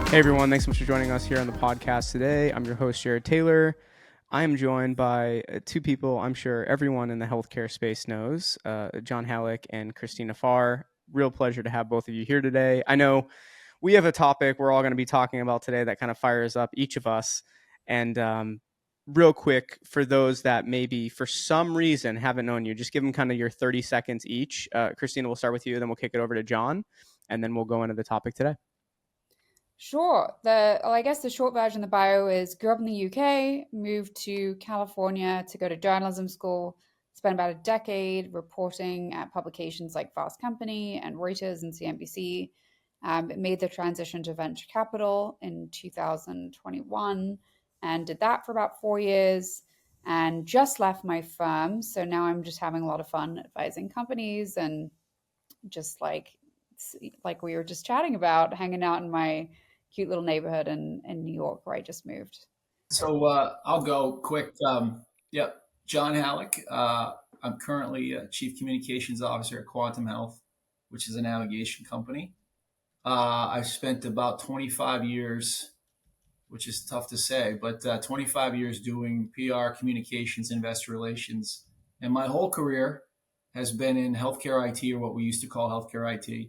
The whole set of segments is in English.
Hey everyone, thanks so much for joining us here on the podcast today. I'm your host, Jared Taylor. I am joined by two people I'm sure everyone in the healthcare space knows, John Hallock and Christina Farr. Real pleasure to have both of you here today. I know we have a topic we're all going to be talking about today that kind of fires up each of us. And real quick, for those that maybe for some reason haven't known you, just give them kind of your 30 seconds each. Christina, we'll start with you, then we'll kick it over to John, and then we'll go into the topic today. Sure. I guess the short version of the bio is grew up in the UK, moved to California to go to journalism school, spent about a decade reporting at publications like Fast Company and Reuters and CNBC. Made the transition to venture capital in 2021 and did that for about 4 years and just left my firm. So now I'm just having a lot of fun advising companies and just like we were just chatting about, hanging out in my cute little neighborhood in New York where I just moved. So I'll go quick. Yep, John Hallock. I'm currently Chief Communications Officer at Quantum Health, which is a navigation company. I've spent about 25 years, which is tough to say, but 25 years doing PR, communications, investor relations. And my whole career has been in healthcare IT, or what we used to call healthcare IT,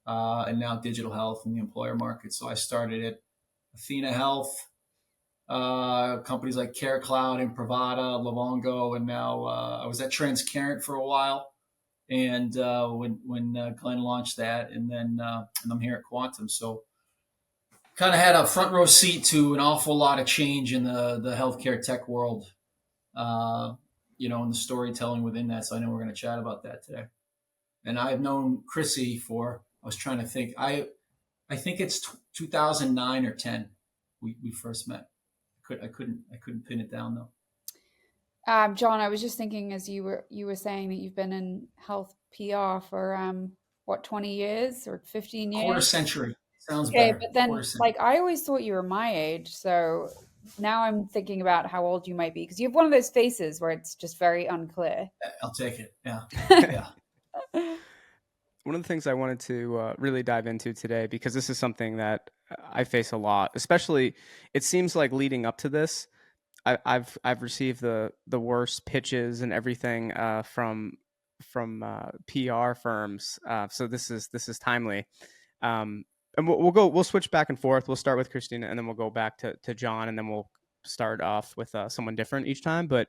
and now digital health in the employer market. So I started at Athena Health, companies like CareCloud and Pravada, Livongo, and now I was at Transcarent for a while. And when Glenn launched that, and then and I'm here at Quantum. So kind of had a front row seat to an awful lot of change in the healthcare tech world, and the storytelling within that. So I know we're going to chat about that today. And I've known Chrissy I was trying to think, I think it's 2009 or 10 we first met. I couldn't pin it down though. John, I was just thinking as you were saying that you've been in health PR for 20 years or 15 years? Quarter century. Sounds okay, better. But then I always thought you were my age, so now I'm thinking about how old you might be because you have one of those faces where it's just very unclear. I'll take it. Yeah. Yeah. One of the things I wanted to really dive into today, because this is something that I face a lot, especially it seems like leading up to this, I've received the worst pitches and everything from PR firms. So this is timely, and we'll switch back and forth. We'll start with Christina, and then we'll go back to John, and then we'll start off with someone different each time. But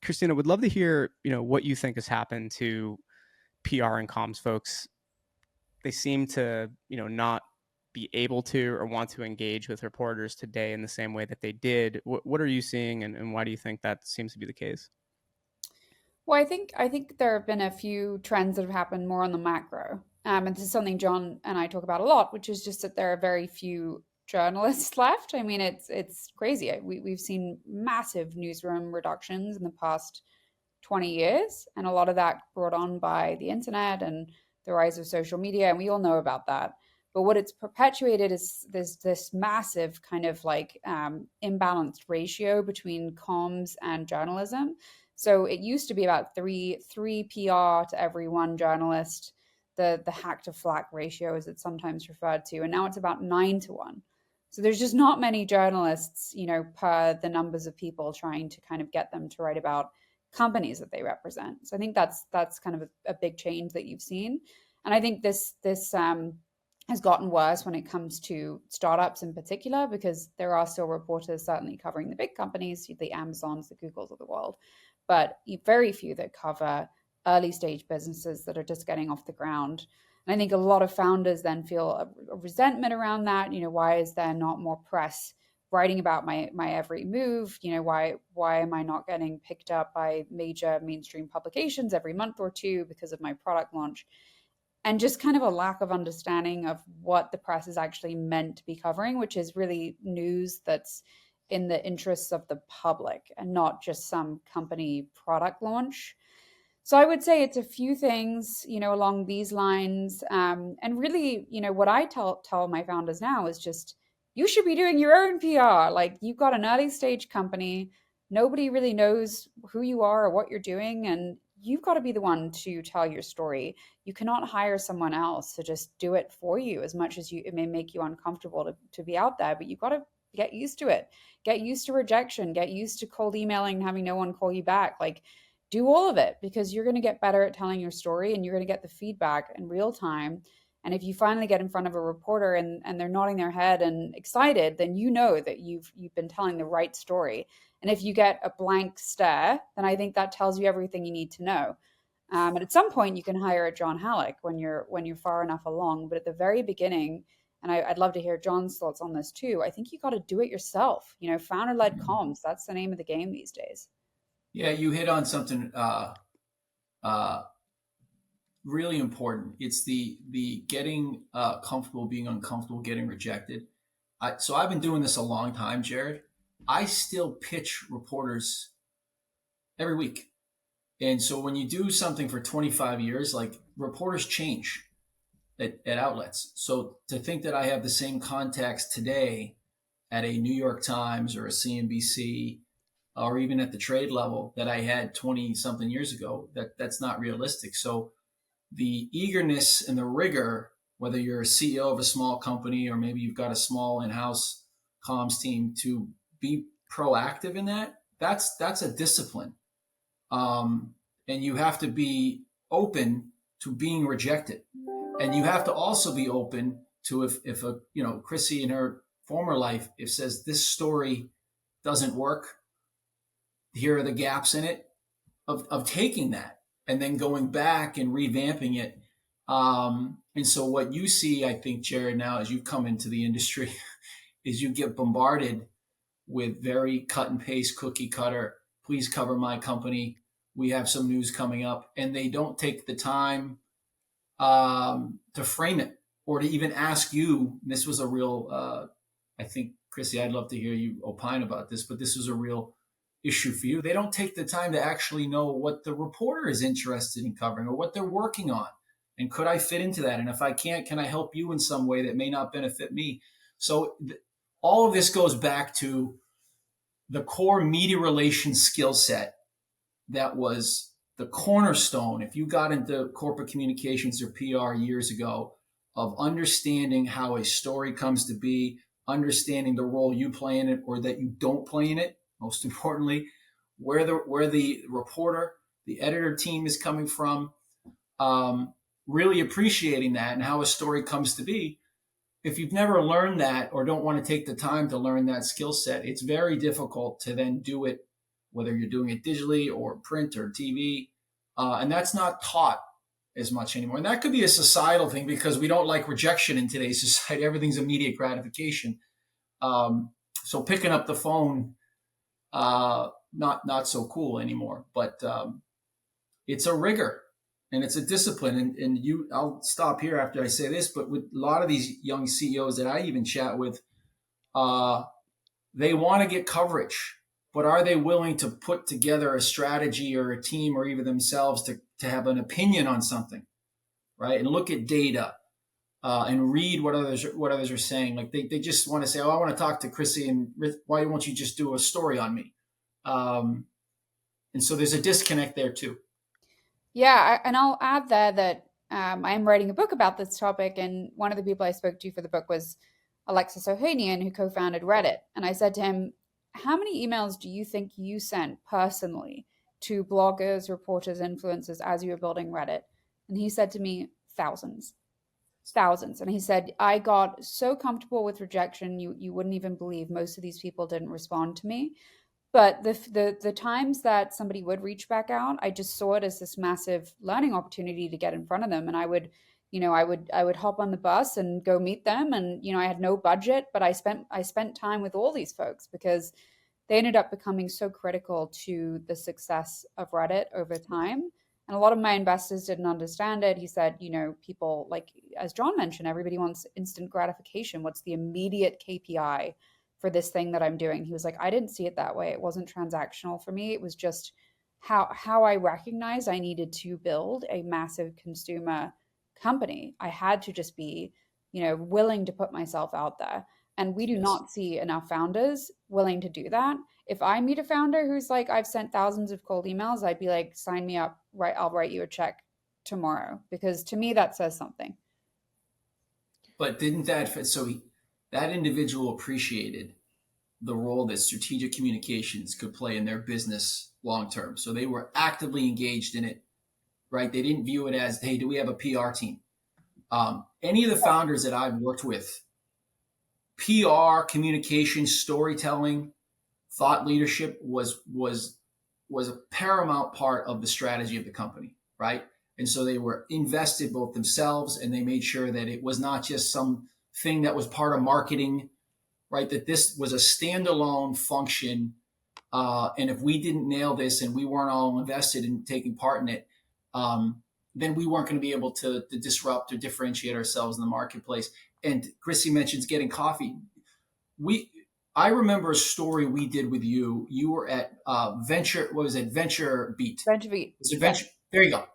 Christina, would love to hear what you think has happened to PR and comms folks. They seem to not be able to or want to engage with reporters today in the same way that they did. What are you seeing, and why do you think that seems to be the case? Well, I think there have been a few trends that have happened more on the macro. And this is something John and I talk about a lot, which is just that there are very few journalists left. I mean, it's crazy. We've seen massive newsroom reductions in the past 20 years, and a lot of that brought on by the internet and the rise of social media, and we all know about that. But what it's perpetuated is this massive kind of imbalanced ratio between comms and journalism. So it used to be about three PR to every one journalist, the hack to flack ratio as it's sometimes referred to, and now it's about 9-1. So there's just not many journalists, per the numbers of people trying to kind of get them to write about companies that they represent. So I think that's kind of a big change that you've seen. And I think this has gotten worse when it comes to startups in particular, because there are still reporters certainly covering the big companies, the Amazons, the Googles of the world, but very few that cover early stage businesses that are just getting off the ground. And I think a lot of founders then feel a resentment around that. Why is there not more press writing about my every move? Why am I not getting picked up by major mainstream publications every month or two because of my product launch? And just kind of a lack of understanding of what the press is actually meant to be covering, which is really news that's in the interests of the public and not just some company product launch. So I would say it's a few things, along these lines. And really, what I tell my founders now is just, you should be doing your own PR. Like, you've got an early stage company. Nobody really knows who you are or what you're doing. And you've got to be the one to tell your story. You cannot hire someone else to just do it for you, as much as it may make you uncomfortable to be out there, but you've got to get used to it. Get used to rejection, get used to cold emailing and having no one call you back. Like, do all of it, because you're going to get better at telling your story and you're going to get the feedback in real time. And if you finally get in front of a reporter and they're nodding their head and excited, then you know that you've been telling the right story. And if you get a blank stare, then I think that tells you everything you need to know. And at some point, you can hire a John Hallock when you're far enough along. But at the very beginning, and I'd love to hear John's thoughts on this too. I think you got to do it yourself. Founder-led comms. That's the name of the game these days. Yeah, you hit on something uh, really important. It's the getting comfortable, being uncomfortable, getting rejected. So I've been doing this a long time, Jared. I still pitch reporters every week. And so when you do something for 25 years, like, reporters change at outlets. So to think that I have the same contacts today at a New York Times or a CNBC or even at the trade level that I had 20 something years ago, that's not realistic. So the eagerness and the rigor, whether you're a CEO of a small company or maybe you've got a small in-house comms team, to be proactive in that's a discipline. And you have to be open to being rejected. And you have to also be open to, if a, Chrissy in her former life, if says this story doesn't work, here are the gaps in it, of taking that and then going back and revamping it. And so what you see, I think, Jared, now as you've come into the industry, is you get bombarded with very cut and paste, cookie cutter. Please cover my company. We have some news coming up, and they don't take the time to frame it or to even ask you. And this was a real, I think, Chrissy, I'd love to hear you opine about this, but this was a real issue for you. They don't take the time to actually know what the reporter is interested in covering or what they're working on. And could I fit into that? And if I can't, can I help you in some way that may not benefit me? So all of this goes back to the core media relations skill set that was the cornerstone, if you got into corporate communications or PR years ago, of understanding how a story comes to be, understanding the role you play in it or that you don't play in it, most importantly, where the reporter, the editor team is coming from, really appreciating that and how a story comes to be. If you've never learned that or don't want to take the time to learn that skill set, it's very difficult to then do it, whether you're doing it digitally or print or TV. And that's not taught as much anymore. And that could be a societal thing because we don't like rejection in today's society. Everything's immediate gratification. So picking up the phone, not so cool anymore. But it's a rigor and it's a discipline. And I'll stop here after I say this, but with a lot of these young CEOs that I even chat with, they want to get coverage, but are they willing to put together a strategy or a team or even themselves to have an opinion on something, right? And look at data and read what others are saying. Like they just want to say, oh, I want to talk to Chrissy, and why won't you just do a story on me? And so there's a disconnect there too. Yeah, and I'll add there that I'm writing a book about this topic, and one of the people I spoke to for the book was Alexis Ohanian, who co-founded Reddit. And I said to him, how many emails do you think you sent personally to bloggers, reporters, influencers as you were building Reddit? And he said to me, thousands. Thousands. And he said, I got so comfortable with rejection, you wouldn't even believe most of these people didn't respond to me. But the times that somebody would reach back out, I just saw it as this massive learning opportunity to get in front of them. And I would hop on the bus and go meet them. And, I had no budget, but I spent time with all these folks because they ended up becoming so critical to the success of Reddit over time. And a lot of my investors didn't understand it. He said, people, like, as John mentioned, everybody wants instant gratification. What's the immediate KPI for this thing that I'm doing? He was like, I didn't see it that way. It wasn't transactional for me. It was just how I recognized I needed to build a massive consumer company. I had to just be, willing to put myself out there. And we do Yes. not see enough founders willing to do that. If I meet a founder who's like, I've sent thousands of cold emails, I'd be like, sign me up, right? I'll write you a check tomorrow, because to me that says something. But didn't that so that individual appreciated the role that strategic communications could play in their business long term. So they were actively engaged in it, right? They didn't view it as, hey, do we have a PR team? Any of the founders that I've worked with, PR, communication, storytelling, thought leadership was a paramount part of the strategy of the company, right? And so they were invested both themselves, and they made sure that it was not just some thing that was part of marketing, right? That this was a standalone function. And if we didn't nail this and we weren't all invested in taking part in it, then we weren't going to be able to disrupt or differentiate ourselves in the marketplace. And Chrissy mentions getting coffee. We I remember a story we did with you. You were at Venture. What was it? Venture Beat. Venture Beat. Was it Yeah. Venture? There you go.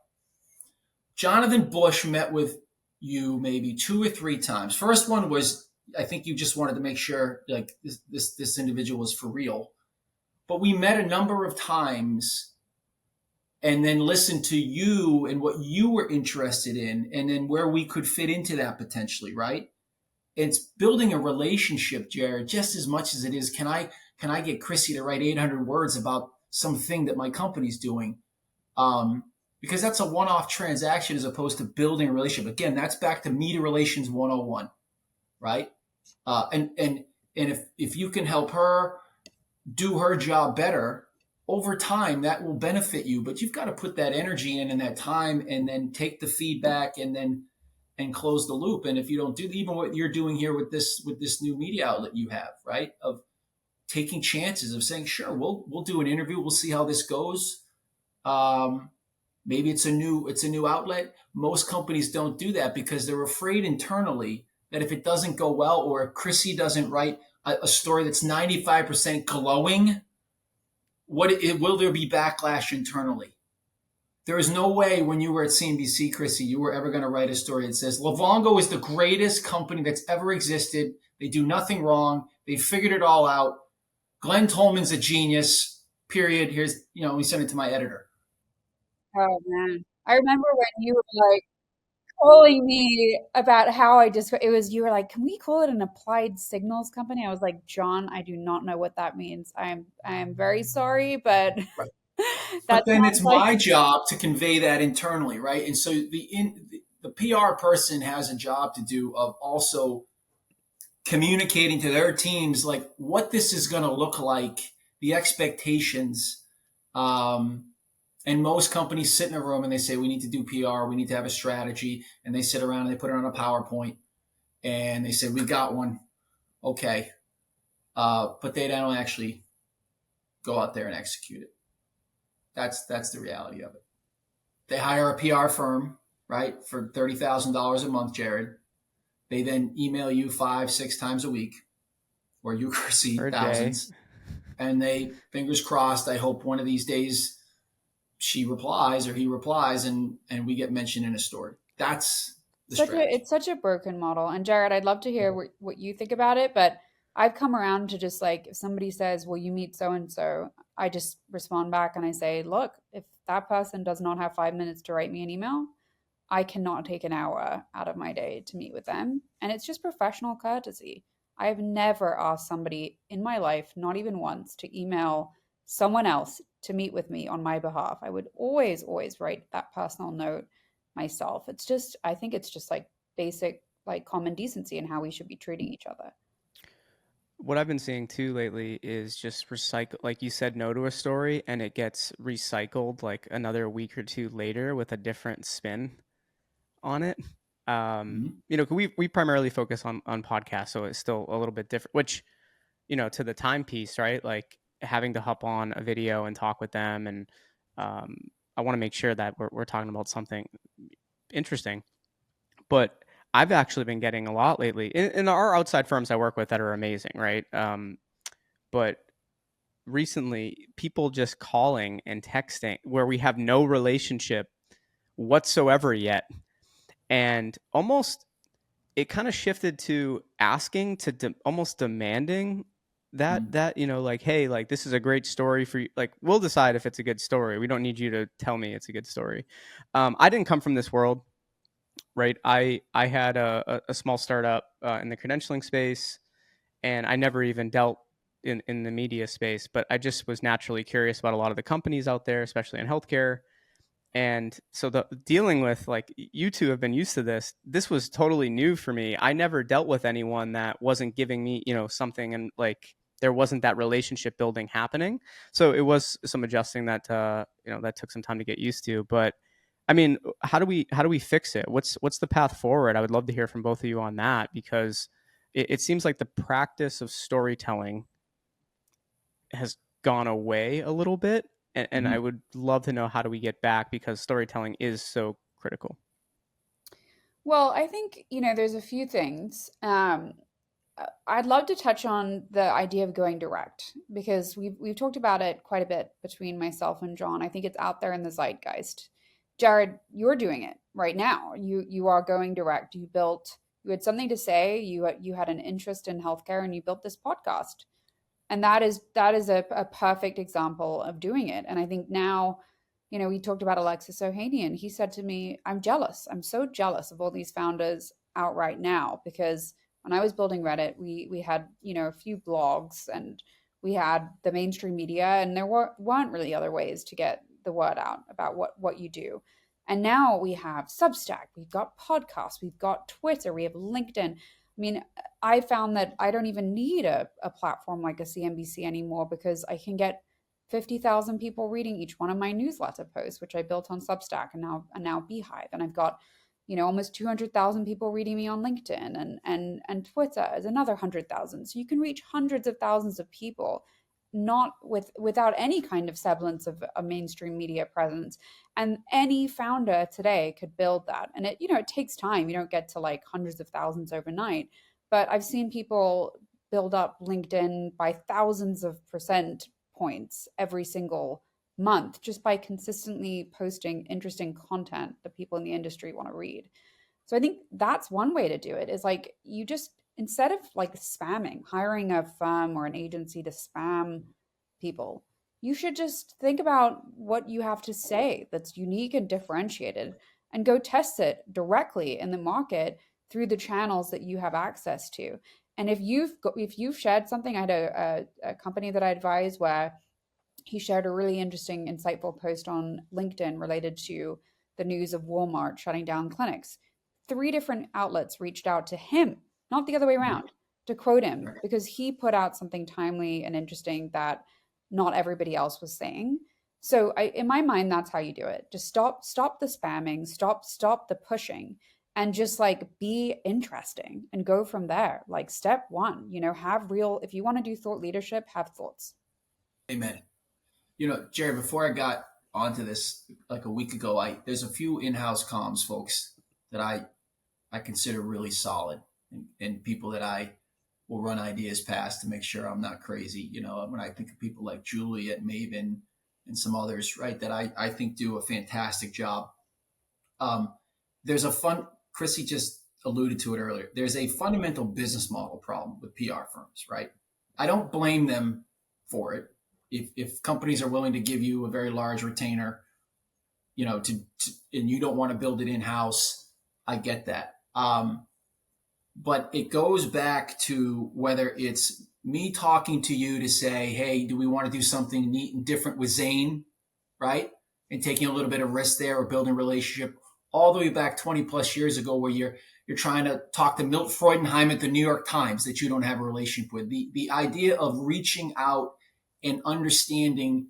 Jonathan Bush met with you maybe 2 or 3 times. First one was, I think you just wanted to make sure like this individual was for real. But we met a number of times and then listened to you and what you were interested in, and then where we could fit into that potentially, right? It's building a relationship, Jared, just as much as it is, can I get Chrissy to write 800 words about something that my company's doing? Because that's a one-off transaction as opposed to building a relationship. Again, that's back to media relations 101, right? And if you can help her do her job better over time, that will benefit you. But you've got to put that energy in and that time, and then take the feedback, and close the loop. And if you don't do even what you're doing here with this new media outlet you have, right, of taking chances, of saying, sure, we'll do an interview, we'll see how this goes. Maybe it's a new outlet. Most companies don't do that because they're afraid internally that if it doesn't go well, or if Chrissy doesn't write a story that's 95% glowing, will there be backlash internally? There is no way when you were at CNBC, Chrissy, you were ever going to write a story that says Livongo is the greatest company that's ever existed. They do nothing wrong. They figured it all out. Glenn Tolman's a genius. Period. Here's, we sent it to my editor. Oh man, I remember when you were like calling me about how you were like, can we call it an applied signals company? I was like, John, I do not know what that means. I am very sorry, but Right. that But then sounds it's like my job to convey that internally, right? And so the PR person has a job to do of also communicating to their teams like what this is going to look like, the expectations. And most companies sit in a room and they say, we need to do PR, we need to have a strategy. And they sit around and they put it on a PowerPoint and they say, we got one. Okay. But they don't actually go out there and execute it. That's the reality of it. They hire a PR firm, right, for $30,000 a month, Jared. They then email you 5-6 times a week, or you receive thousands. And they, fingers crossed, I hope one of these days she replies or he replies, and we get mentioned in a story. That's the strategy. it's such a broken model. And Jared, I'd love to hear what you think about it, but I've come around to just like, if somebody says, will you meet so and so, I just respond back and I say, look, if that person does not have 5 minutes to write me an email, I cannot take an hour out of my day to meet with them. And it's just professional courtesy. I have never asked somebody in my life, not even once, to email someone else to meet with me on my behalf. I would always, always write that personal note myself. I think it's just like basic, like common decency and how we should be treating each other. What I've been seeing too lately is just recycle, like you said, no to a story, and it gets recycled like another week or two later with a different spin on it. We primarily focus on podcasts, so it's still a little bit different, which, to the timepiece, right? Like having to hop on a video and talk with them. And I want to make sure that we're talking about something interesting. But I've actually been getting a lot lately in our outside firms I work with that are amazing, right? But recently, people just calling and texting where we have no relationship whatsoever yet. And almost it kind of shifted to asking to almost demanding Mm-hmm. that like, hey, like this is a great story for you. Like we'll decide if it's a good story. We don't need you to tell me it's a good story. I didn't come from this world, right? I had a small startup in the credentialing space, and I never even dealt in the media space, but I just was naturally curious about a lot of the companies out there, especially in healthcare. And so the dealing with, like, you two have been used to this was totally new for me. I never dealt with anyone that wasn't giving me something, and like there wasn't that relationship building happening. So it was some adjusting that that took some time to get used to. But I mean, how do we fix it? What's the path forward? I would love to hear from both of you on that, because it seems like the practice of storytelling has gone away a little bit, and I Mm-hmm. would love to know how do we get back, because storytelling is so critical. Well, I think, there's a few things. I'd love to touch on the idea of going direct because we've talked about it quite a bit between myself and John. I think it's out there in the zeitgeist. Jared, you're doing it right now. You are going direct. You had something to say. You had an interest in healthcare and you built this podcast. And that is a perfect example of doing it. And I think now, we talked about Alexis Ohanian. He said to me, I'm jealous. I'm so jealous of all these founders out right now because when I was building Reddit, we had, a few blogs and we had the mainstream media, and there weren't really other ways to get the word out about what you do. And now we have Substack, we've got podcasts, we've got Twitter, we have LinkedIn. I mean, I found that I don't even need a platform like a CNBC anymore because I can get 50,000 people reading each one of my newsletter posts, which I built on Substack and now Beehive. And I've got, almost 200,000 people reading me on LinkedIn, and Twitter is another 100,000. So you can reach hundreds of thousands of people, not without any kind of semblance of a mainstream media presence. And any founder today could build that. And it takes time. You don't get to like hundreds of thousands overnight, but I've seen people build up LinkedIn by thousands of percent points every single month just by consistently posting interesting content that people in the industry want to read. So I think that's one way to do it, is like you just, instead of like spamming, hiring a firm or an agency to spam people, you should just think about what you have to say that's unique and differentiated and go test it directly in the market through the channels that you have access to. And if you've shared something, I had a company that I advised where he shared a really interesting, insightful post on LinkedIn related to the news of Walmart shutting down clinics. Three different outlets reached out to him, not the other way around, to quote him Right. because he put out something timely and interesting that not everybody else was saying. So in my mind, that's how you do it. Just stop the spamming, stop the pushing, and just like be interesting and go from there. Like step one, have real. If you want to do thought leadership, have thoughts. Amen. Jared, before I got onto this like a week ago, I there's a few in-house comms folks that I consider really solid, and people that I will run ideas past to make sure I'm not crazy. When I think of people like Julie at Maven and some others, right, that I think do a fantastic job. Um, there's a fun, Chrissy just alluded to it earlier. There's a fundamental business model problem with PR firms, right? I don't blame them for it. If companies are willing to give you a very large retainer, and you don't want to build it in house, I get that. But it goes back to whether it's me talking to you to say, hey, do we want to do something neat and different with Zane, right? And taking a little bit of risk there or building a relationship all the way back 20 plus years ago where you're trying to talk to Milt Freudenheim at the New York Times that you don't have a relationship with. The idea of reaching out and understanding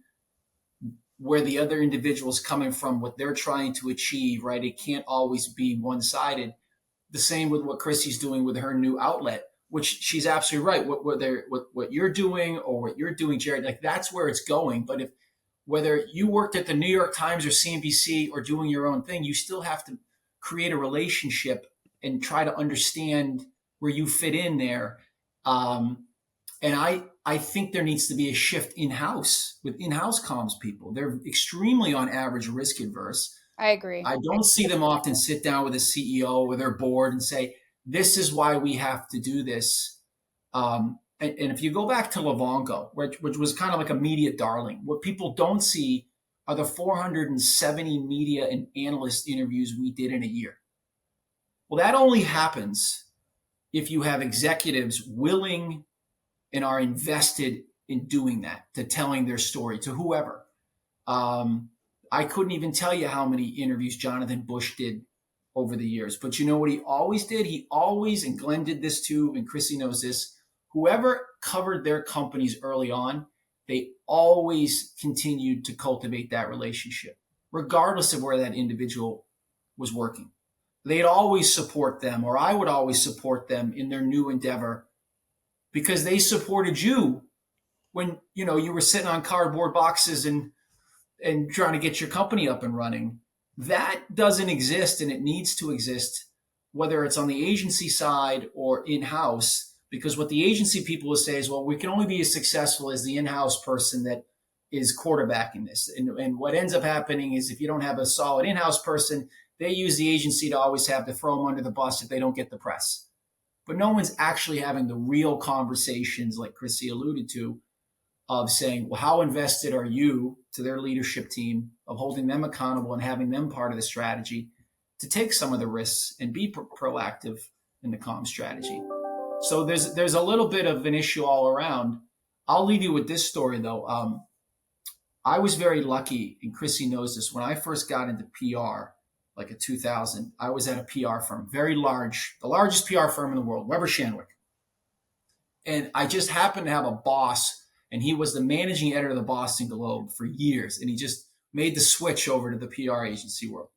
where the other individual is coming from, what they're trying to achieve, right? It can't always be one-sided. The same with what Chrissy's doing with her new outlet, which she's absolutely right. What you're doing or what you're doing, Jared, like that's where it's going. But if whether you worked at the New York Times or CNBC or doing your own thing, you still have to create a relationship and try to understand where you fit in there. And I think there needs to be a shift in-house with in-house comms people. They're extremely on average risk adverse. I agree. I don't see them often sit down with a CEO or their board and say, this is why we have to do this. and if you go back to Livongo, which was kind of like a media darling, what people don't see are the 470 media and analyst interviews we did in a year. Well, that only happens if you have executives willing and are invested in doing that, to telling their story to whoever. I couldn't even tell you how many interviews Jonathan Bush did over the years. But you know what he always did? He always, and Glenn did this too, and Chrissy knows this, whoever covered their companies early on, they always continued to cultivate that relationship, regardless of where that individual was working. They'd always support them, or I would always support them in their new endeavor, because they supported you when you were sitting on cardboard boxes and trying to get your company up and running. That doesn't exist, and it needs to exist, whether it's on the agency side or in-house, because what the agency people will say is, well, we can only be as successful as the in-house person that is quarterbacking this. And what ends up happening is, if you don't have a solid in-house person, they use the agency to always have to throw them under the bus if they don't get the press. But no one's actually having the real conversations, like Chrissy alluded to, of saying, well, how invested are you to their leadership team, of holding them accountable and having them part of the strategy to take some of the risks and be proactive in the comm strategy. So there's a little bit of an issue all around. I'll leave you with this story, though. I was very lucky, and Chrissy knows this. When I first got into PR, like in 2000, I was at a PR firm, very large, the largest PR firm in the world, Weber Shandwick. And I just happened to have a boss, and he was the managing editor of the Boston Globe for years. And he just made the switch over to the PR agency world.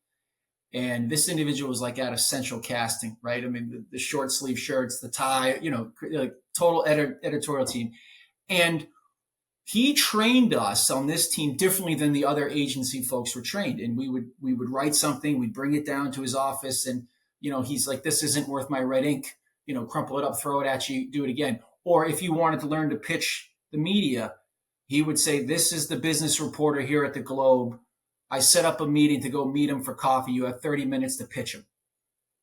And this individual was like out of Central Casting, right? I mean, the short sleeve shirts, the tie, like total editorial team. And he trained us on this team differently than the other agency folks were trained. And we would write something, we'd bring it down to his office, and he's like, this isn't worth my red ink, crumple it up, throw it at you, do it again. Or if you wanted to learn to pitch the media, he would say, this is the business reporter here at the Globe. I set up a meeting to go meet him for coffee. You have 30 minutes to pitch him.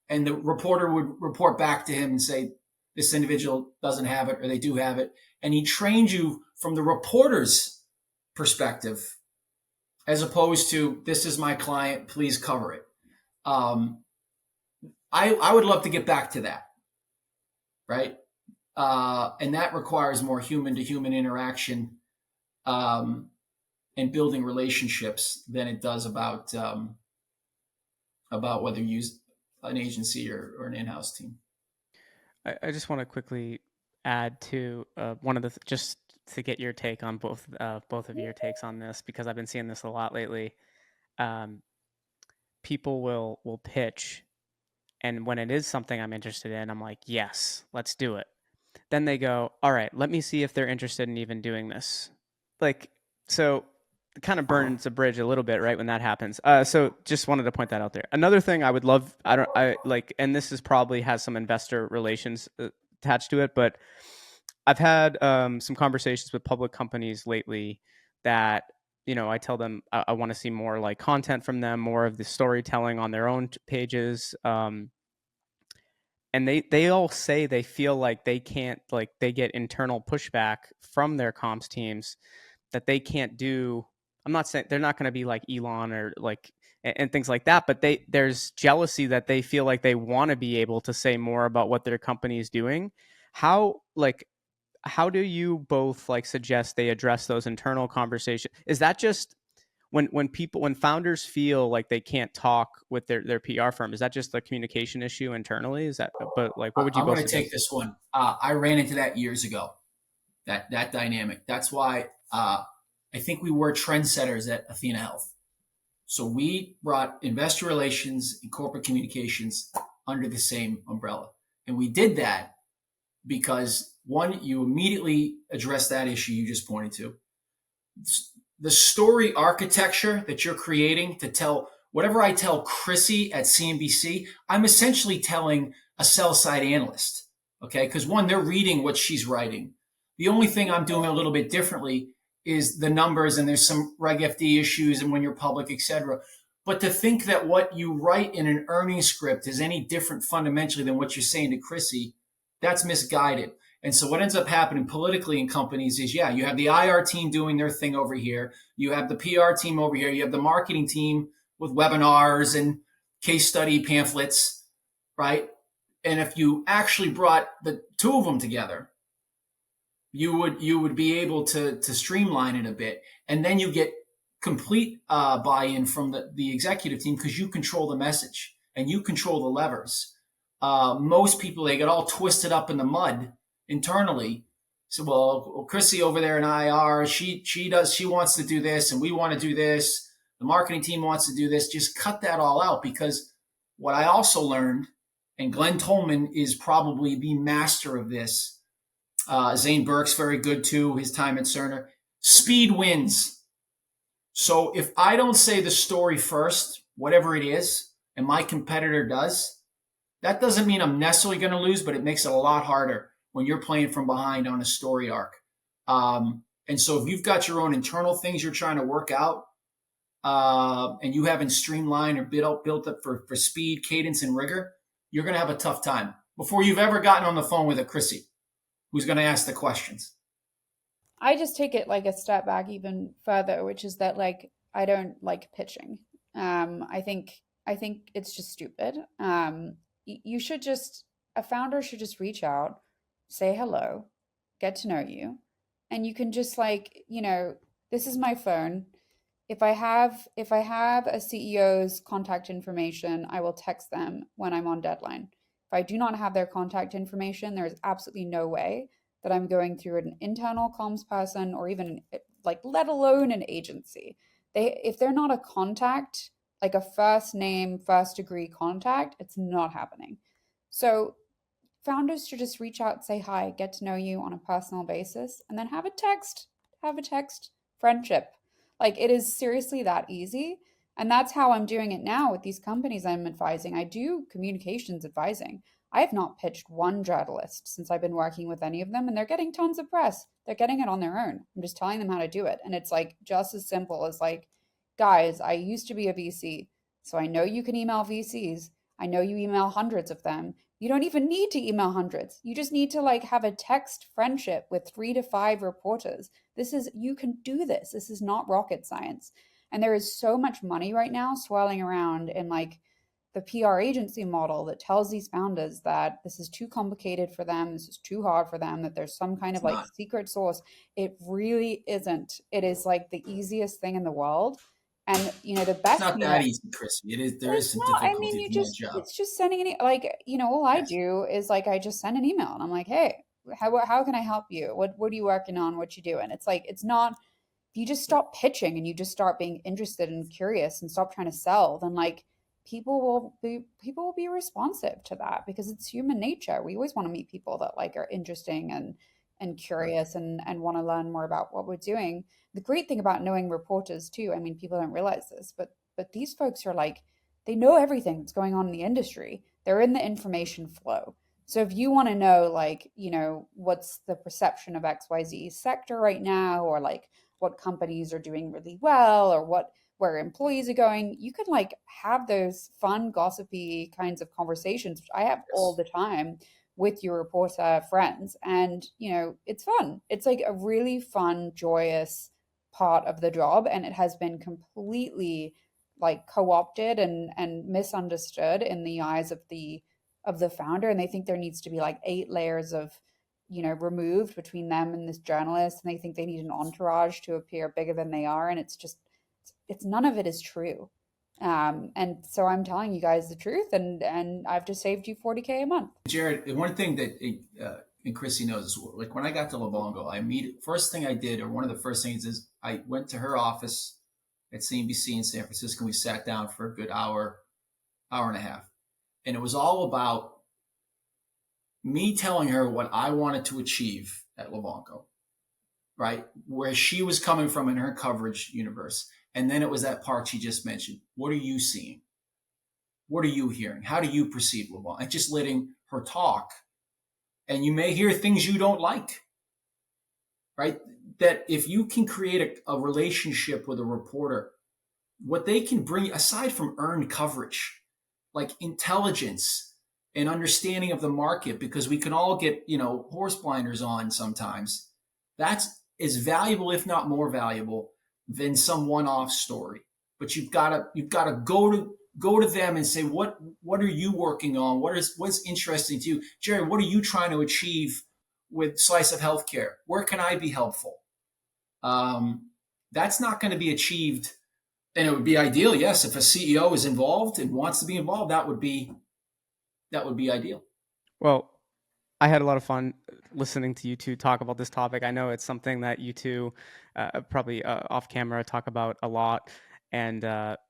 And the reporter would report back to him and say, this individual doesn't have it, or they do have it. And he trained you from the reporter's perspective, as opposed to, this is my client, please cover it. I would love to get back to that, right? And that requires more human-to-human interaction and building relationships than it does about whether you use an agency or an in-house team. I just want to quickly add to one of the just to get your take on both of your takes on this, because I've been seeing this a lot lately. People will pitch, and when it is something I'm interested in, I'm like, yes, let's do it. Then they go, all right, let me see if they're interested in even doing this. So it kind of burns a bridge a little bit, right, when that happens. So just wanted to point that out there. Another thing I would love, and this is probably has some investor relations attached to it, but I've had some conversations with public companies lately that, I tell them I want to see more like content from them, more of the storytelling on their own pages. And they all say they feel like they can't, like they get internal pushback from their comms teams that they can't do. I'm not saying they're not going to be like Elon or like and things like that, but there's jealousy that they feel like they want to be able to say more about what their company is doing. How do you both suggest they address those internal conversations? Is that just when founders feel like they can't talk with their PR firm, is that just a communication issue internally? Is that, but what would you I'm both going to take this one. I ran into that years ago, that dynamic. That's why I think we were trendsetters at Athena Health. So we brought investor relations and corporate communications under the same umbrella. And we did that because, one, you immediately address that issue you just pointed to. The story architecture that you're creating to tell, whatever I tell Chrissy at CNBC, I'm essentially telling a sell side analyst, okay? Because one, they're reading what she's writing. The only thing I'm doing a little bit differently is the numbers, and there's some Reg FD issues and when you're public, et cetera. But to think that what you write in an earnings script is any different fundamentally than what you're saying to Chrissy, that's misguided. And so what ends up happening politically in companies is, yeah, you have the IR team doing their thing over here. You have the PR team over here. You have the marketing team with webinars and case study pamphlets, right? And if you actually brought the two of them together, you would be able to streamline it a bit, and then you get complete buy-in from the executive team because you control the message and you control the levers. Most people, they get all twisted up in the mud internally. So, well, Chrissy over there in IR, she wants to do this, and we want to do this. The marketing team wants to do this. Just cut that all out, because what I also learned, and Glenn Tolman is probably the master of this. Zane Burke's very good too, his time at Cerner. Speed wins. So if I don't say the story first, whatever it is, and my competitor does, that doesn't mean I'm necessarily going to lose, but it makes it a lot harder when you're playing from behind on a story arc. And so if you've got your own internal things you're trying to work out, and you haven't streamlined or built up for speed, cadence, and rigor, you're going to have a tough time before you've ever gotten on the phone with a Chrissy who's going to ask the questions. I just take it like a step back even further, which is that like I don't like pitching. I think it's just stupid. You should just a founder should just reach out, say hello, get to know you, and you can just like, this is my phone. If I have a CEO's contact information, I will text them when I'm on deadline. If I do not have their contact information, there is absolutely no way that I'm going through an internal comms person or even like let alone an agency. If they're not a contact, like a first name, first degree contact, it's not happening. So founders should just reach out, say hi, get to know you on a personal basis, and then have a text friendship. Like it is seriously that easy. And that's how I'm doing it now with these companies I'm advising. I do communications advising. I have not pitched one journalist since I've been working with any of them, and they're getting tons of press. They're getting it on their own. I'm just telling them how to do it. And it's like just as simple as like, guys, I used to be a VC, so I know you can email VCs. I know you email hundreds of them. You don't even need to email hundreds. You just need to like have a text friendship with 3 to 5 reporters. You can do this. This is not rocket science. And there is so much money right now swirling around in like the PR agency model that tells these founders that this is too complicated for them, this is too hard for them, that there's some kind of like secret sauce. It really isn't. It is like the easiest thing in the world. And the best. It's not that easy, Chris. It is. There is some difficulty in that job. It's just sending all I do is like I just send an email and I'm like, hey, how can I help you? What are you working on? What you doing? It's like it's not. If you just stop pitching and you just start being interested and curious and stop trying to sell, then like people will be responsive to that because it's human nature. We always want to meet people that like are interesting and curious and want to learn more about what we're doing. The great thing about knowing reporters too, I mean, people don't realize this, but these folks are like, they know everything that's going on in the industry. They're in the information flow. So if you want to know, like, what's the perception of XYZ sector right now, or like what companies are doing really well, or where employees are going, you can like have those fun, gossipy kinds of conversations, which I have all the time with your reporter friends. And, it's fun. It's like a really fun, joyous part of the job. And it has been completely like co-opted and misunderstood in the eyes of the founder. And they think there needs to be like 8 layers of, removed between them and this journalist. And they think they need an entourage to appear bigger than they are. And it's none of it is true. And so I'm telling you guys the truth, and I've just saved you $40K a month. Jared, one thing that and Chrissy knows is, like, when I got to Livongo, first thing I did, or one of the first things, is I went to her office at CNBC in San Francisco. We sat down for a good hour and a half, and it was all about me telling her what I wanted to achieve at Livongo, right? Where she was coming from in her coverage universe. And then it was that part she just mentioned. What are you seeing? What are you hearing? How do you perceive Livongo? And just letting her talk. And you may hear things you don't like, right? That if you can create a relationship with a reporter, what they can bring, aside from earned coverage, like intelligence, an understanding of the market, because we can all get, horse blinders on sometimes. That's as valuable, if not more valuable, than some one-off story. But you've got to go to them and say, what are you working on? What's interesting to you, Jerry? What are you trying to achieve with Slice of Healthcare? Where can I be helpful? That's not going to be achieved, and it would be ideal, yes, if a CEO is involved and wants to be involved. That would be ideal. Well, I had a lot of fun listening to you two talk about this topic. I know it's something that you two probably off camera talk about a lot, and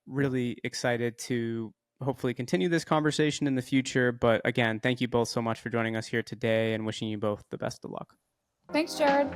really excited to hopefully continue this conversation in the future. But again, thank you both so much for joining us here today, and wishing you both the best of luck. Thanks, Jared.